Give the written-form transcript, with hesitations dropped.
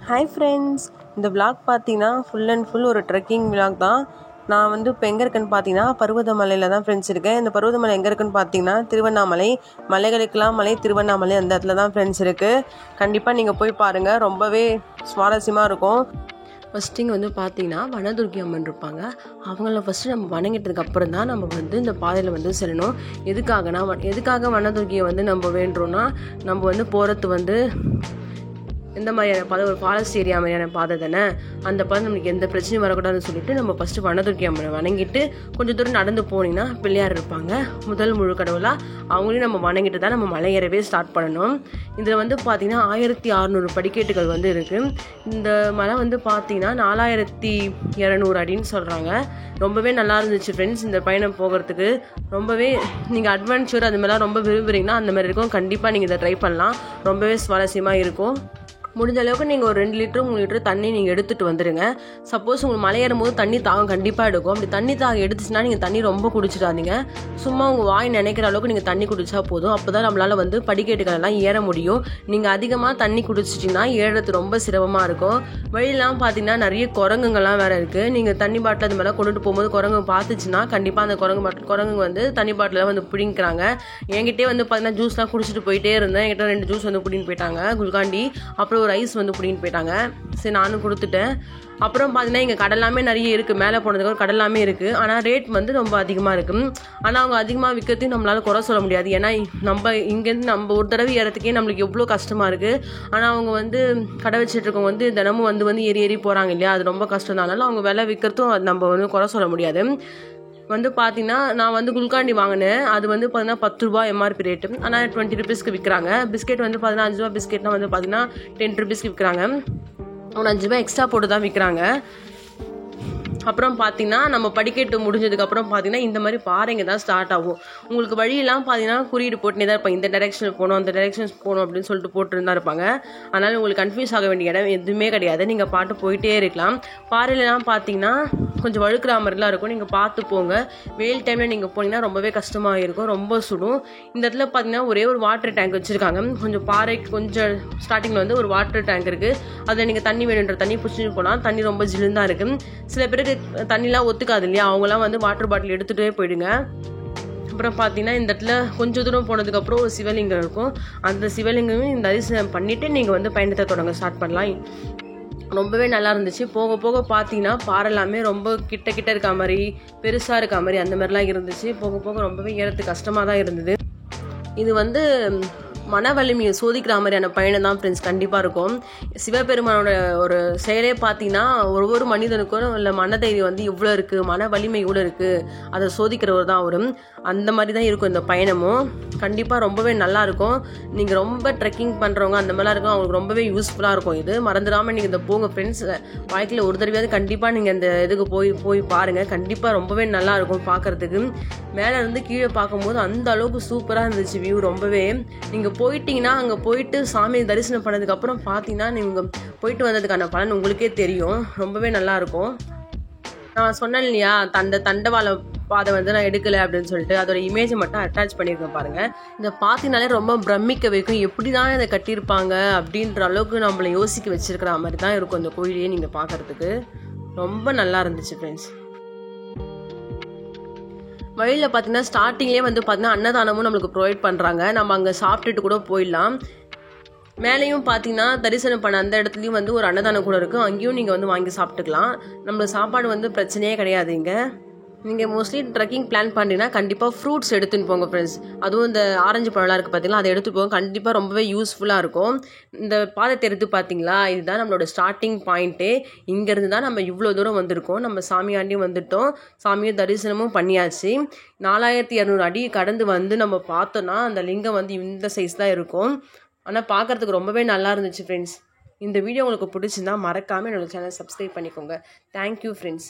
Hi friends, இந்த vlog பார்த்தீங்கன்னா full and full ஒரு ட்ரெக்கிங் விளாக் தான். நான் வந்து இப்போ எங்கே இருக்கேன்னு பார்த்தீங்கன்னா பருவதமலையில் தான் ஃப்ரெண்ட்ஸ் இருக்கேன். இந்த பருவதமலை எங்கே இருக்குன்னு பார்த்தீங்கன்னா திருவண்ணாமலை, மலைகளுக்கெல்லாம் மலை திருவண்ணாமலை அந்த இடத்துல தான் ஃப்ரெண்ட்ஸ் இருக்குது. கண்டிப்பாக நீங்கள் போய் பாருங்கள், ரொம்பவே சுவாரஸ்யமாக இருக்கும். ஃபஸ்ட்டு இங்கே வந்து பார்த்தீங்கன்னா வனதுர்க்கி அம்மன் இருப்பாங்க. அவங்கள ஃபஸ்ட்டு நம்ம வணங்கிட்டதுக்கு அப்புறம் தான் நம்ம வந்து இந்த பாதையில் வந்து செல்லணும். எதுக்காக வனதுர்க்கியை வந்து நம்ம வேண்டுறோன்னா, நம்ம வந்து போகிறது வந்து இந்த மாதிரியான பாதை ஒரு ஃபாரஸ்ட் ஏரியா மாதிரியான பாதை தானே, அந்த பாதை நம்மளுக்கு எந்த பிரச்சனையும் வரக்கூடாதுன்னு சொல்லிட்டு நம்ம ஃபஸ்ட்டு வனதுர்க்கி அம்மனை வணங்கிட்டு கொஞ்சம் தூரம் நடந்து போனீங்கன்னா பிள்ளையார் இருப்பாங்க, முதல் முழு கடவுளாக. அவங்களையும் நம்ம வணங்கிட்டு தான் நம்ம மலை ஏறவே ஸ்டார்ட் பண்ணணும். இதில் வந்து பார்த்திங்கன்னா 1600 படிக்கட்டுகள் வந்து இருக்குது. இந்த மலை வந்து பார்த்திங்கன்னா 4200 அடின்னு சொல்கிறாங்க. ரொம்பவே நல்லா இருந்துச்சு ஃப்ரெண்ட்ஸ் இந்த பயணம் போகிறதுக்கு. ரொம்பவே நீங்கள் அட்வென்ச்சர் அது மாதிரிலாம் ரொம்ப விரும்புகிறீங்கன்னா அந்த மாதிரி இருக்கும். கண்டிப்பாக நீங்கள் இதை ட்ரை பண்ணலாம், ரொம்பவே சுவாரஸ்யமாக இருக்கும். முடிஞ்ச அளவுக்கு நீங்கள் ஒரு 2 லிட்டர் 3 லிட்டர் தண்ணி நீங்கள் எடுத்துகிட்டு வந்துடுங்க. சப்போஸ் உங்களுக்கு மலை ஏறும்போது தண்ணி தாகம் கண்டிப்பாக எடுக்கும். அப்படி தண்ணி தாகம் எடுத்துச்சுன்னா நீங்கள் தண்ணி ரொம்ப குடிச்சிடாதீங்க. சும்மா உங்கள் வாய் நினைக்கிற அளவுக்கு நீங்கள் தண்ணி குடிச்சா போதும். அப்போ தான் நம்மளால் வந்து படிக்கட்டுகள் எல்லாம் ஏற முடியும். நீங்கள் அதிகமாக தண்ணி குடிச்சிட்டிங்கன்னா ஏறுறது ரொம்ப சிரமமாக இருக்கும். வழியெல்லாம் பார்த்தீங்கன்னா நிறைய குரங்குங்கள்லாம் வேறு இருக்குது. நீங்கள் தண்ணி பாட்டில் அது மாதிரிலாம் கொண்டுட்டு போகும்போது குரங்கு பார்த்துச்சுன்னா கண்டிப்பாக அந்த குரங்கு வந்து தண்ணி பாட்டில் வந்து பிடிங்கிறாங்க. என்கிட்டே வந்து பார்த்தீங்கன்னா ஜூஸ்லாம் குடிச்சிட்டு போயிட்டே இருந்தேன். என்கிட்ட 2 ஜூஸ் வந்து பிடின்னு போயிட்டாங்க, குல்காண்டி, அப்புறம் ஒரு ஐஸ் வந்து பிடின்னு போயிட்டாங்க. சரி நானும் கொடுத்துட்டேன். அப்புறம் பார்த்தீங்கன்னா இங்கே கடலாமே நிறைய இருக்குது. மேலே போனதுக்கு கடலாமே இருக்குது. ஆனால் ரேட் வந்து ரொம்ப அதிகமாக இருக்குது. ஆனால் அவங்க அதிகமாக விற்கிறதையும் நம்மளால் குறை சொல்ல முடியாது. ஏன்னா நம்ம இங்கேருந்து நம்ம ஒரு தடவை ஏறத்துக்கே நம்மளுக்கு எவ்வளோ கஷ்டமாக இருக்குது. ஆனால் அவங்க வந்து கடை வச்சுட்டு இருக்கவங்க வந்து தினமும் வந்து ஏறி போகிறாங்க இல்லையா, அது ரொம்ப கஷ்டம் தான். அதனால அவங்க விலை விற்கிறதும் நம்ம வந்து குறை சொல்ல முடியாது. வந்து பார்த்தீங்கன்னா நான் வந்து குல்காண்டி வாங்கினேன். அது வந்து பார்த்தீங்கன்னா 10 ரூபா எம்ஆர்பி ரேட்டு. ஆனால் 20 ருபீஸ்க்கு விற்கிறாங்க. பிஸ்கெட் வந்து பார்த்தீங்கன்னா 5 ரூபா பிஸ்கெட்லாம் வந்து பார்த்தீங்கன்னா 10 ருபீஸ்க்கு விற்கிறாங்க. ஒரு 5 ரூபா எக்ஸ்ட்ரா போட்டு தான் விற்கிறாங்க. அப்புறம் பார்த்தீங்கன்னா நம்ம படிக்கட்டு முடிஞ்சதுக்கப்புறம் பார்த்தீங்கன்னா இந்த மாதிரி பாறைங்க தான் ஸ்டார்ட் ஆகும். உங்களுக்கு வழியெல்லாம் பார்த்தீங்கன்னா குறியீடு போட்டுனே தான் இருப்பாங்க. இந்த டைரெக்ஷனில் போகணும், அந்த டைரெக்ஷன்ஸ் போகணும் அப்படின்னு சொல்லிட்டு போட்டுருந்தா இருப்பாங்க. அதனால் உங்களுக்கு கன்ஃபியூஸ் ஆக வேண்டிய இடம் எதுவுமே கிடையாது. நீங்கள் பாட்டு போயிட்டே இருக்கலாம். பாறையிலலாம் பார்த்தீங்கன்னா கொஞ்சம் வழுக்கிற மாதிரிலாம் இருக்கும். நீங்கள் பார்த்து போங்க. வெயில் டைமில் நீங்கள் போனீங்கன்னா ரொம்பவே கஷ்டமாக இருக்கும், ரொம்ப சுடும். இந்த இடத்துல பார்த்தீங்கன்னா ஒரே ஒரு வாட்டர் டேங்க் வச்சுருக்காங்க. கொஞ்சம் பாறைக்கு கொஞ்சம் ஸ்டார்டிங்கில் வந்து ஒரு வாட்டர் டேங்க் இருக்குது. அதில் நீங்கள் தண்ணி வேணுன்ற தண்ணி பிடிச்சிட்டு போகலாம். தண்ணி ரொம்ப ஜில்லுன்னு தான் இருக்குது. சில பேருக்கு தண்ணிலாம் ஒத்துக்காது இல்லையா, அவங்களாம் வந்து வாட்டர் பாட்டில் எடுத்துகிட்டே போயிடுங்க. அப்புறம் பார்த்தீங்கன்னா இந்த இடத்துல கொஞ்சம் தூரம் போனதுக்கப்புறம் ஒரு சிவலிங்கம் இருக்கும். அந்த சிவலிங்கமே இந்த தரிசனம் பண்ணிவிட்டு நீங்கள் வந்து பயணத்தை தொடங்க ஸ்டார்ட் பண்ணலாம். ரொம்பவே நல்லா இருந்துச்சு. போக போக பார்த்தீங்கன்னா பாறை எல்லாமே ரொம்ப கிட்ட இருக்க மாதிரி, பெருசாக இருக்க மாதிரி அந்த மாதிரிலாம் இருந்துச்சு. போக போக ரொம்பவே ஏறத்துக்கு கஷ்டமாக தான் இருந்தது. இது வந்து மன வலிமையை சோதிக்கிற மாதிரியான பயணம் தான் ஃப்ரெண்ட்ஸ் கண்டிப்பாக இருக்கும். சிவபெருமானோட ஒரு செயலே பார்த்தீங்கன்னா ஒவ்வொரு மனிதனுக்கும் இல்லை மனதைரியம் வந்து இவ்வளோ இருக்குது, மன வலிமை இவ்வளோ இருக்குது, அதை சோதிக்கிறவர் தான் வரும். அந்த மாதிரி தான் இருக்கும் இந்த பயணமும். கண்டிப்பாக ரொம்பவே நல்லாயிருக்கும். நீங்கள் ரொம்ப ட்ரெக்கிங் பண்ணுறவங்க அந்த மாதிரிலாம் இருக்கும், அவங்களுக்கு ரொம்பவே யூஸ்ஃபுல்லாக இருக்கும். இது மறந்துடாமல் நீங்கள் இந்த போங்க ஃப்ரெண்ட்ஸ். வாழ்க்கையில் ஒரு தடவையாவது கண்டிப்பாக நீங்கள் இந்த இதுக்கு போய் பாருங்கள். கண்டிப்பாக ரொம்பவே நல்லாயிருக்கும் பார்க்குறதுக்கு. மேலே இருந்து கீழே பார்க்கும்போது அந்த அளவுக்கு சூப்பராக இருந்துச்சு வியூ. ரொம்பவே நீங்கள் போயிட்டீங்கன்னா அங்கே போயிட்டு சாமி தரிசனம் பண்ணதுக்கப்புறம் பார்த்தீங்கன்னா நீங்கள் போயிட்டு வந்ததுக்கான பலன் உங்களுக்கே தெரியும். ரொம்பவே நல்லாயிருக்கும். நான் சொன்னேன் இல்லையா, அந்த தண்டவாள பாதை வந்து நான் எடுக்கலை அப்படின்னு சொல்லிட்டு, அதோட இமேஜை மட்டும் அட்டாச் பண்ணியிருக்கேன் பாருங்கள். இதை பார்த்தீங்கனாலே ரொம்ப பிரமிக்க வைக்கும். எப்படி தான் இதை கட்டியிருப்பாங்க அப்படின்ற அளவுக்கு நம்மளை யோசிக்க வச்சிருக்கிற மாதிரி தான் இருக்கும் இந்த கோயிலையே நீங்கள் பார்க்குறதுக்கு. ரொம்ப நல்லா இருந்துச்சு ஃப்ரெண்ட்ஸ். வழியில் பார்த்தீங்கன்னா ஸ்டார்டிங்லேயே வந்து பார்த்தீங்கன்னா அன்னதானமும் நம்மளுக்கு ப்ரொவைட் பண்ணுறாங்க. நம்ம அங்கே சாப்பிட்டுட்டு கூட போயிடலாம். மேலேயும் பார்த்தீங்கன்னா தரிசனம் பண்ண அந்த இடத்துலையும் வந்து ஒரு அன்னதானம் கூட இருக்குது. அங்கேயும் நீங்கள் வந்து வாங்கி சாப்பிட்டுக்கலாம். நம்மளுக்கு சாப்பாடு வந்து பிரச்சனையே கிடையாது. இங்கே நீங்கள் மோஸ்ட்லி ட்ரெக்கிங் பிளான் பண்ணிங்கன்னா கண்டிப்பாக ஃப்ரூட்ஸ் எடுத்துன்னு போங்க ஃப்ரெண்ட்ஸ். அதுவும் இந்த ஆரஞ்சு பழம்லாம் இருக்குது பார்த்தீங்களா, அதை எடுத்து போங்க. கண்டிப்பாக ரொம்பவே யூஸ்ஃபுல்லாக இருக்கும். இந்த பாதத்தை எடுத்து பார்த்தீங்களா, இதுதான் நம்மளோட ஸ்டார்டிங் பாயிண்ட்டே. இங்கேருந்து தான் நம்ம இவ்வளோ தூரம் வந்திருக்கோம். நம்ம சாமியாண்டியும் வந்துட்டோம், சாமியும் தரிசனமும் பண்ணியாச்சு. 4200 அடி கடந்து வந்து நம்ம பார்த்தோன்னா அந்த லிங்கம் வந்து இந்த சைஸ் தான் இருக்கும். ஆனால் பார்க்குறதுக்கு ரொம்பவே நல்லா இருந்துச்சு ஃப்ரெண்ட்ஸ். இந்த வீடியோ உங்களுக்கு பிடிச்சிருந்தா மறக்காமல் என்னோடய சேனல் சப்ஸ்கிரைப் பண்ணிக்கோங்க. Thank you friends.